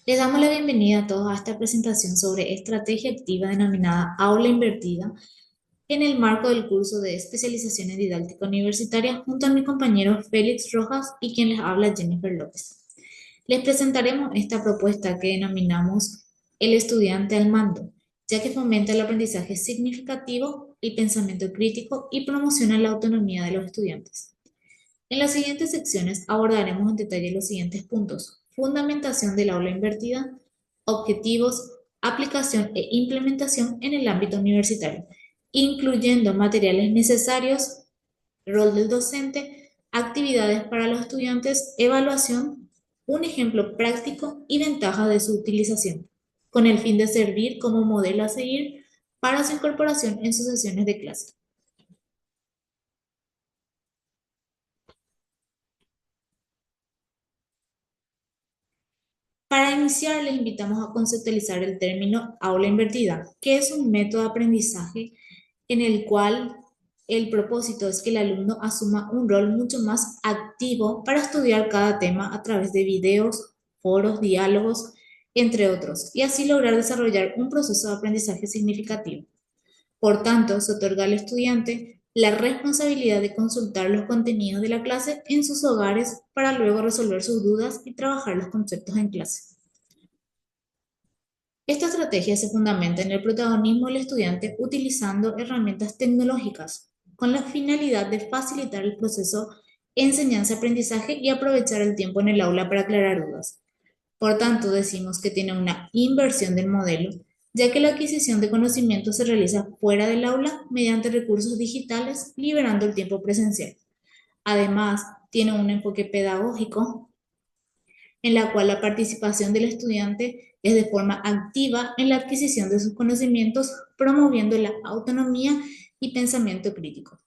Les damos la bienvenida a todos a esta presentación sobre estrategia activa denominada Aula Invertida en el marco del curso de especialización en didáctica universitaria junto a mi compañero Félix Rojas y quien les habla Jennifer López. Les presentaremos esta propuesta que denominamos el estudiante al mando, ya que fomenta el aprendizaje significativo, el pensamiento crítico y promociona la autonomía de los estudiantes. En las siguientes secciones abordaremos en detalle los siguientes puntos: fundamentación del aula invertida, objetivos, aplicación e implementación en el ámbito universitario, incluyendo materiales necesarios, rol del docente, actividades para los estudiantes, evaluación, un ejemplo práctico y ventajas de su utilización, con el fin de servir como modelo a seguir para su incorporación en sus sesiones de clase. Para iniciar, les invitamos a conceptualizar el término aula invertida, que es un método de aprendizaje en el cual el propósito es que el alumno asuma un rol mucho más activo para estudiar cada tema a través de videos, foros, diálogos, entre otros, y así lograr desarrollar un proceso de aprendizaje significativo. Por tanto, se otorga al estudiante la responsabilidad de consultar los contenidos de la clase en sus hogares para luego resolver sus dudas y trabajar los conceptos en clase. Esta estrategia se fundamenta en el protagonismo del estudiante utilizando herramientas tecnológicas con la finalidad de facilitar el proceso enseñanza-aprendizaje y aprovechar el tiempo en el aula para aclarar dudas. Por tanto, decimos que tiene una inversión del modelo, ya que la adquisición de conocimientos se realiza fuera del aula mediante recursos digitales, liberando el tiempo presencial. Además, tiene un enfoque pedagógico en la cual la participación del estudiante es de forma activa en la adquisición de sus conocimientos, promoviendo la autonomía y pensamiento crítico.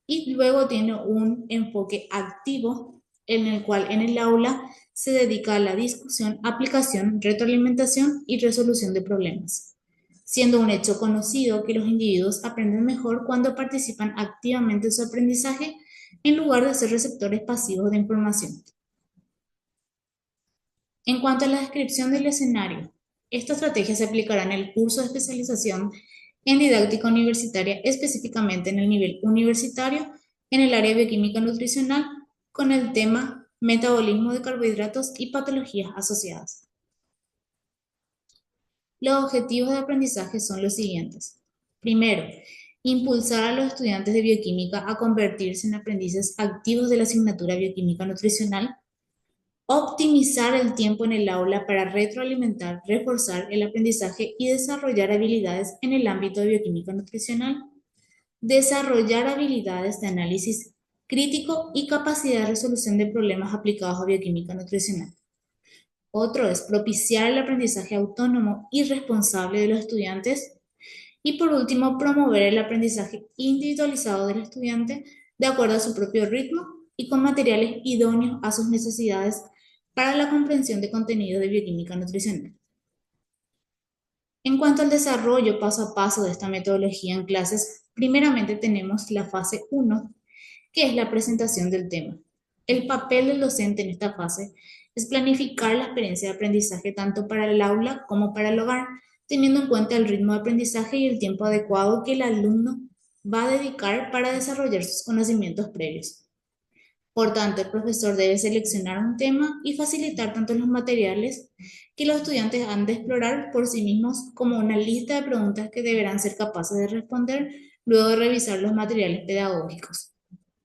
Y luego tiene un enfoque activo en el cual en el aula se dedica a la discusión, aplicación, retroalimentación y resolución de problemas, siendo un hecho conocido que los individuos aprenden mejor cuando participan activamente en su aprendizaje en lugar de ser receptores pasivos de información. En cuanto a la descripción del escenario, esta estrategia se aplicará en el curso de especialización en didáctica universitaria, específicamente en el nivel universitario, en el área de bioquímica nutricional, con el tema metabolismo de carbohidratos y patologías asociadas. Los objetivos de aprendizaje son los siguientes. Primero, impulsar a los estudiantes de bioquímica a convertirse en aprendices activos de la asignatura bioquímica nutricional. Optimizar el tiempo en el aula para retroalimentar, reforzar el aprendizaje y desarrollar habilidades en el ámbito de bioquímica nutricional. Desarrollar habilidades de análisis crítico y capacidad de resolución de problemas aplicados a bioquímica nutricional. Otro es propiciar el aprendizaje autónomo y responsable de los estudiantes. Y por último, promover el aprendizaje individualizado del estudiante de acuerdo a su propio ritmo y con materiales idóneos a sus necesidades para la comprensión de contenido de bioquímica nutricional. En cuanto al desarrollo paso a paso de esta metodología en clases, primeramente tenemos la fase 1, que es la presentación del tema. El papel del docente en esta fase es planificar la experiencia de aprendizaje tanto para el aula como para el hogar, teniendo en cuenta el ritmo de aprendizaje y el tiempo adecuado que el alumno va a dedicar para desarrollar sus conocimientos previos. Por tanto, el profesor debe seleccionar un tema y facilitar tanto los materiales que los estudiantes han de explorar por sí mismos como una lista de preguntas que deberán ser capaces de responder luego de revisar los materiales pedagógicos.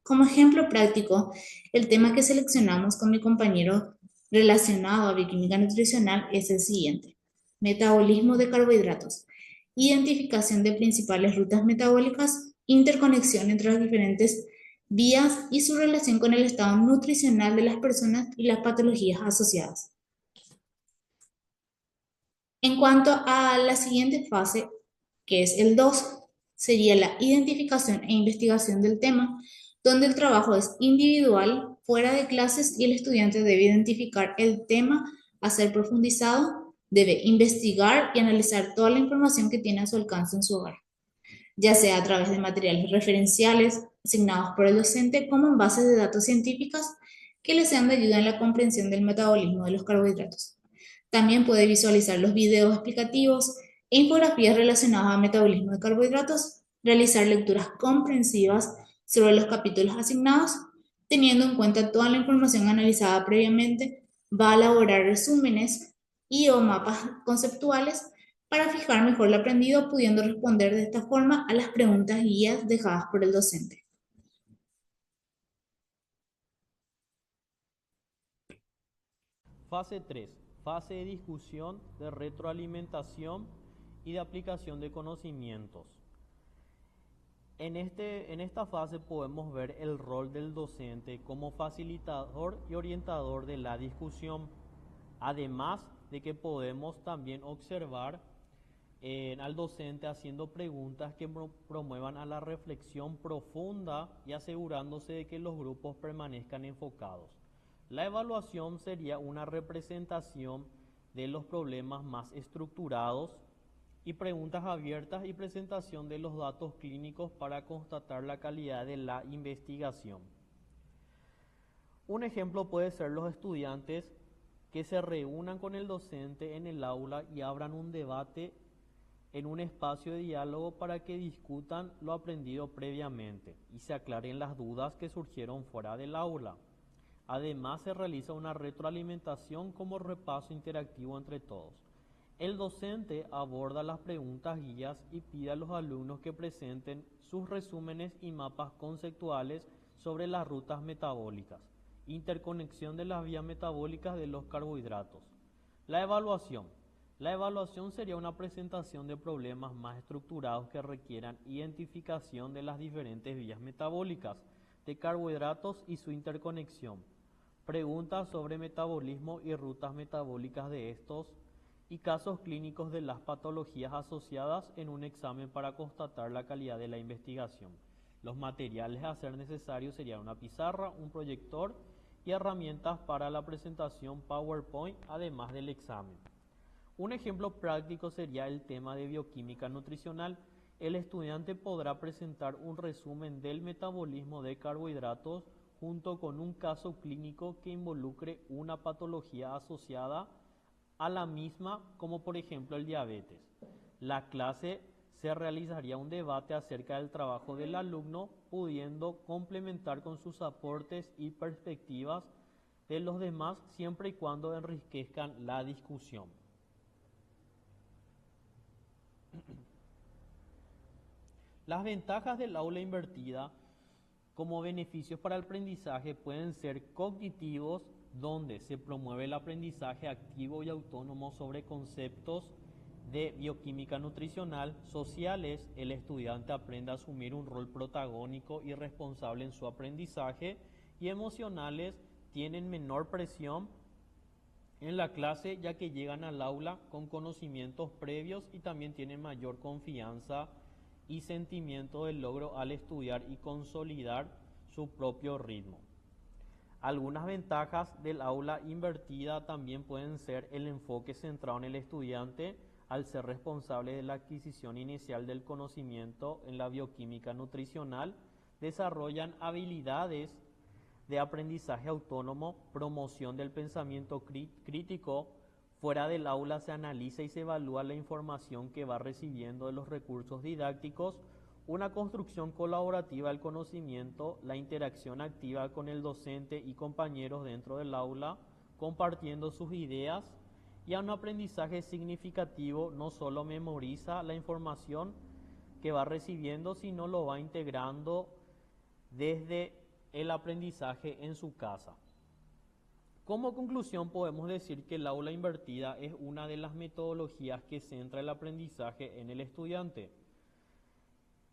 Como ejemplo práctico, el tema que seleccionamos con mi compañero relacionado a bioquímica nutricional es el siguiente: metabolismo de carbohidratos, identificación de principales rutas metabólicas, interconexión entre las diferentes vías y su relación con el estado nutricional de las personas y las patologías asociadas. En cuanto a la siguiente fase, que es el 2, sería la identificación e investigación del tema, donde el trabajo es individual, fuera de clases, y el estudiante debe identificar el tema a ser profundizado, debe investigar y analizar toda la información que tiene a su alcance en su hogar, ya sea a través de materiales referenciales asignados por el docente como en bases de datos científicas que le sean de ayuda en la comprensión del metabolismo de los carbohidratos. También puede visualizar los videos explicativos e infografías relacionadas al metabolismo de carbohidratos, realizar lecturas comprensivas sobre los capítulos asignados, teniendo en cuenta toda la información analizada previamente, va a elaborar resúmenes y o mapas conceptuales para fijar mejor lo aprendido, pudiendo responder de esta forma a las preguntas y guías dejadas por el docente. Fase 3. Fase de discusión, de retroalimentación y de aplicación de conocimientos. En esta fase podemos ver el rol del docente como facilitador y orientador de la discusión, además de que podemos también observar al docente haciendo preguntas que promuevan a la reflexión profunda y asegurándose de que los grupos permanezcan enfocados. La evaluación sería una representación de los problemas más estructurados y preguntas abiertas y presentación de los datos clínicos para constatar la calidad de la investigación. Un ejemplo puede ser los estudiantes que se reúnan con el docente en el aula y abran un debate en un espacio de diálogo para que discutan lo aprendido previamente y se aclaren las dudas que surgieron fuera del aula. Además, se realiza una retroalimentación como repaso interactivo entre todos. El docente aborda las preguntas guías y pide a los alumnos que presenten sus resúmenes y mapas conceptuales sobre las rutas metabólicas, interconexión de las vías metabólicas de los carbohidratos. La evaluación. La evaluación sería una presentación de problemas más estructurados que requieran identificación de las diferentes vías metabólicas de carbohidratos y su interconexión, preguntas sobre metabolismo y rutas metabólicas de estos y casos clínicos de las patologías asociadas en un examen para constatar la calidad de la investigación. Los materiales a ser necesarios serían una pizarra, un proyector y herramientas para la presentación PowerPoint, además del examen. Un ejemplo práctico sería el tema de bioquímica nutricional. El estudiante podrá presentar un resumen del metabolismo de carbohidratos junto con un caso clínico que involucre una patología asociada a la misma, como por ejemplo el diabetes. La clase se realizaría un debate acerca del trabajo del alumno, pudiendo complementar con sus aportes y perspectivas de los demás, siempre y cuando enriquezcan la discusión. Las ventajas del aula invertida como beneficios para el aprendizaje pueden ser cognitivos, donde se promueve el aprendizaje activo y autónomo sobre conceptos de bioquímica nutricional; sociales, el estudiante aprende a asumir un rol protagónico y responsable en su aprendizaje; y emocionales, tienen menor presión en la clase ya que llegan al aula con conocimientos previos y también tienen mayor confianza y sentimiento del logro al estudiar y consolidar su propio ritmo. Algunas ventajas del aula invertida también pueden ser el enfoque centrado en el estudiante al ser responsable de la adquisición inicial del conocimiento en la bioquímica nutricional; desarrollan habilidades de aprendizaje autónomo, promoción del pensamiento crítico. Fuera del aula se analiza y se evalúa la información que va recibiendo de los recursos didácticos; una construcción colaborativa del conocimiento, la interacción activa con el docente y compañeros dentro del aula, compartiendo sus ideas; y a un aprendizaje significativo no solo memoriza la información que va recibiendo, sino lo va integrando desde el aprendizaje en su casa. Como conclusión, podemos decir que el aula invertida es una de las metodologías que centra el aprendizaje en el estudiante,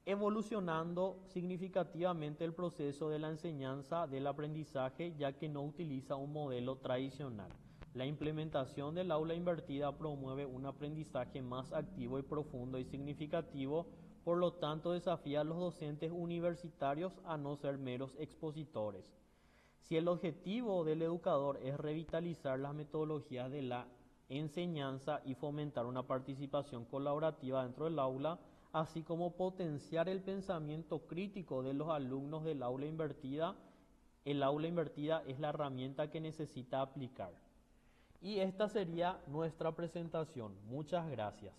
evolucionando significativamente el proceso de la enseñanza del aprendizaje, ya que no utiliza un modelo tradicional. La implementación del aula invertida promueve un aprendizaje más activo y profundo y significativo, por lo tanto desafía a los docentes universitarios a no ser meros expositores. Si el objetivo del educador es revitalizar las metodologías de la enseñanza y fomentar una participación colaborativa dentro del aula, así como potenciar el pensamiento crítico de los alumnos del aula invertida, el aula invertida es la herramienta que necesita aplicar. Y esta sería nuestra presentación. Muchas gracias.